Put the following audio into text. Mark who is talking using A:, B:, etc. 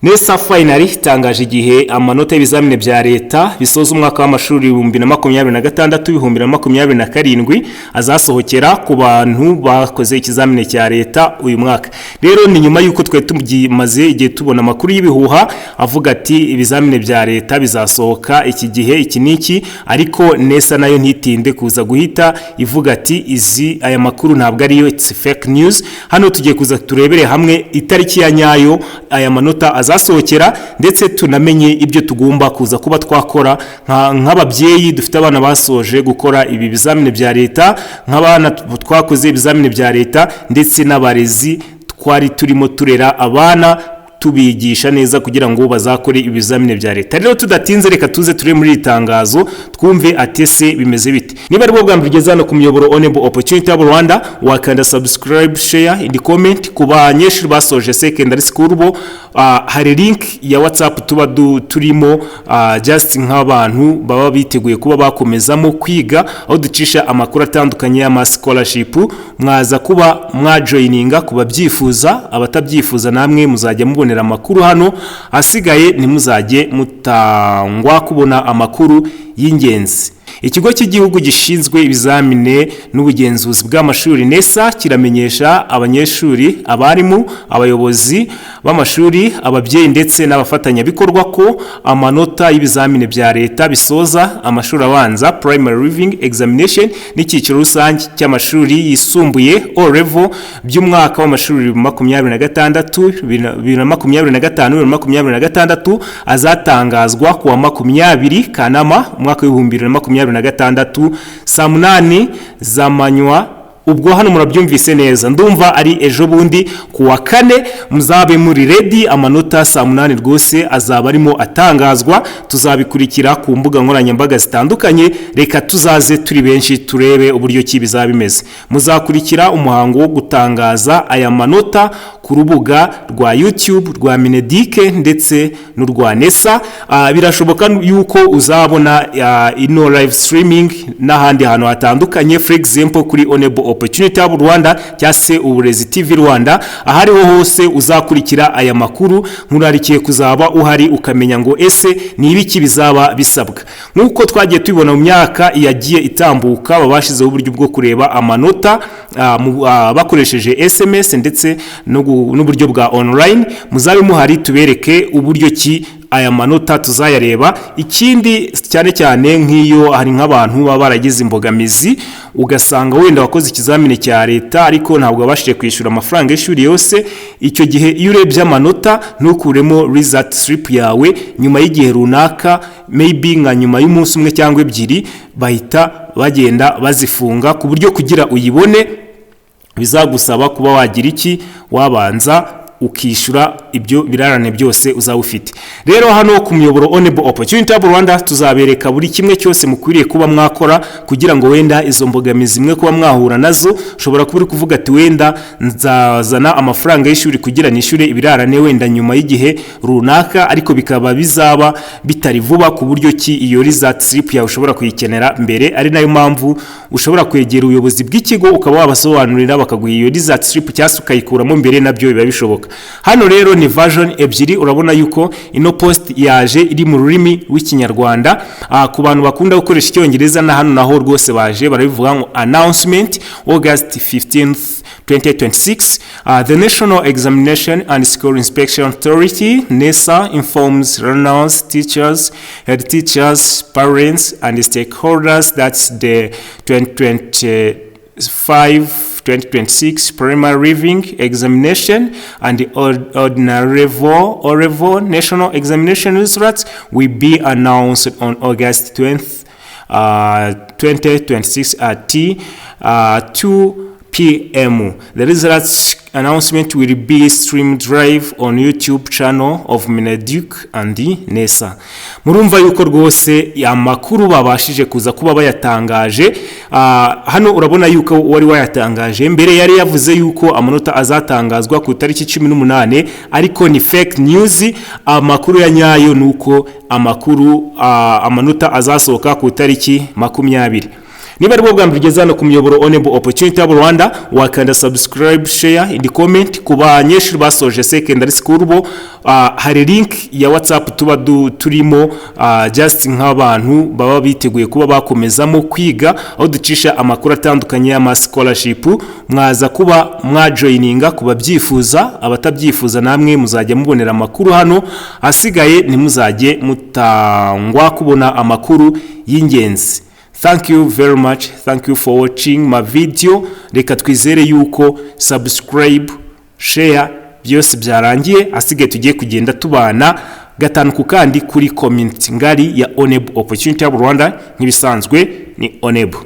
A: Nesa finally itangaje igihe amanota y'ibizamini bya leta bisoza umwaka w'amashuri 2026-2027 azasohokera ku bantu bakoze ikizamini cya leta uyu mwaka. Rero ni nyuma yuko twe tumaze igihe tubona amakuru y'ibihuha avuga ati ibizamini bya leta bizasohoka iki gihe iki niki, ariko Nesa nayo ntitinde kuza guhita ivuga ati aya makuru ntabwo ariyo, it's fake news. Hano tugiye kuza turebere hamwe itariki ya nyayo aya manota azasohokera, ndetse tunamenye ibyo tugomba kuza kuba twakora nk'ababyeyi dufite abana basoje gukora ibi bizamini bya leta, nk'abana twakoze ibizamini bya leta, ndetse n'abarezi twari turimo turera abana tubigisha neza kugira ngo bazakore ibizamini bya leta. Rero tudatinze reka tuze ture muri itangazo twumve atese bimeze bite. Niba ari bwo bwa mbere ugeze hano ku muyoboro Onebu Opportunity of Rwanda, wakanda subscribe, share and comment. Ku banyeshuri basoje secondary school bo hari link ya WhatsApp tuba turimo just nk'abantu baba biteguye kuba bakomezamo kwiga, aho ducisha amakuru atandukanye ya scholarship. Mwaza kuba mwajoininga kuba byifuza, abatabyifuza namwe muzajya mubonera amakuru hano, asigaye ntimuzajye mutangwa kubona amakuru y'ingenzi. Ikigo cy'igihugu gishinzwe ibizamini n'ubugenzuzi bw'amashuri Nesa kiramenyesha abanyeshuri, abarimu, abayobozi b'amashuri, ababyeyi ndetse n'abafatanyabikorwa ko amanota y'ibizamini bya leta bisoza amashuri abanza primary reading examination n'icyiciro rusange cy'amashuri yisumbuye O level by'umwaka w'amashuri 2025-2026 azatangazwa ku wa 20 Kanama umwaka w'2026 saa 8 z'amanywa. Ubwo hano murabyumvise neza, ndumva ari ejo bundi ku wa 4 muzabe muri ready. Amanota saa 8 rwose azaba arimo atangazwa, tuzabikurikira ku mbuga nkoranyambaga zitandukanye. Reka tuzaze turi benshi turebe uburyo ki bizaba bimeze. Muzakurikira umuhango wo gutangaza aya manota ku rubuga rwa YouTube rwa MINEDUC ndetse n'urwa Nesa. Birashoboka yuko uzabona ino live streaming n'ahandi hantu hatandukanye, for example kuri Onebu Opportunity of Rwanda cyase Uburezi TV Rwanda. Ahariho hose uzakurikira aya makuru, nkurarikiye kuzaba uhari ukamenya ngo ese ni ibiki bizaba bisabwa. Nkuko twagiye tubibona mu myaka yagiye itambuka, babashizeho uburyo bwo kureba amanota bakoresheje SMS ndetse n'uburyo bwa online. Muzabe muhari tubereke uburyo ki aya manota tuzayareba. Ikindi cyane cyane nk'iyo hari nk'abantu baba baragize imbogamizi, ugasanga wenda wakoze ikizamini cya leta ariko ntabwo abashije kwishyura amafaranga y'ishuri yose, icyo gihe iyo urebye amanota ntukuremo result slip yawe nyuma y'igihe runaka, maybe nka nyuma y'umunsi umwe cyangwa ebyiri, bahita bagenda bazifunga, ku buryo kugira uyibone bizagusaba kuba wagira iki, wabanza ukishyura ibyo birarane byose uzaba ufite. Rero hano ku muyoboro Onebu Opportunity of Rwanda tuzabereka buri kimwe cyose mukwiriye kuba mwakora kugira ngo wenda izo mbogamizi mwe kuba mwahura nazo. Ushobora kuba uri kuvuga ati wenda nzazana amafaranga y'ishuri kugira nishyure ibirarane wenda nyuma y'igihe runaka, ariko bikaba bizaba bitari vuba, ku buryo ki iyo result slip yawe ushobora kuyikenera mbere. Ari nayo mpamvu ushobora kwegera ubuyobozi bw'ikigo ukaba wabasobanurira bakaguha iyo result slip cyangwa ukayikuramo mbere, nabyo biba bishoboka. Hano rero ni version ebyiri, urabona yuko ino post yaje iri mu rurimi rw'ikinyarwanda. Ku bantu bakunda gukoresha icyongereza na hano naho rwose baje barabivuga ngo announcement August 15th 2026, the National Examination and School Inspection Authority Nesa informs learners, teachers, head teachers, parents and stakeholders that the 2025-2026 primary reading examination and the ordinary level national examination results will be announced on August 20th, 2026 at 2 p.m. The results announcement will be streamed live on YouTube channel of MINEDUC and Nesa. Murumva yuko rwose amakuru babashije kuza kuba bayatangaje. Hano urabona yuko wari wayatangaje mbere, yari yavuze yuko amanota azatangazwa ku tariki 18, ariko ni fake news. Amakuru ya nyayo nuko amanota azasohoka ku tariki 20. niba ari bwo bwa mbere ugeze hano ku muyoboro Onebu Opportunity Hub Rwanda, wakanda subscribe, share and comment. Ku banyeshuri basoje secondary school bo hari link ya WhatsApp tuba turimo just nk'abantu baba biteguye kuba bakomezamo kwiga, aho ducisha amakuru atandukanye y'ama scholarship. Mwaza kuba mwajoininga kuba byifuza, abatabyifuza namwe muzajya mubonera amakuru hano, asigaye nimuzajye mutangwa kubona amakuru y'ingenzi. Thank you very much. Thank you for watching my video. Reka twizere yuko subscribe, share byose byarangiye, asigaye tugiye kugenda tubana gatanu ku kandi kuri community ngari ya Onebu Opportunity Hub Rwanda. Nk'ibisanzwe ni Onebu.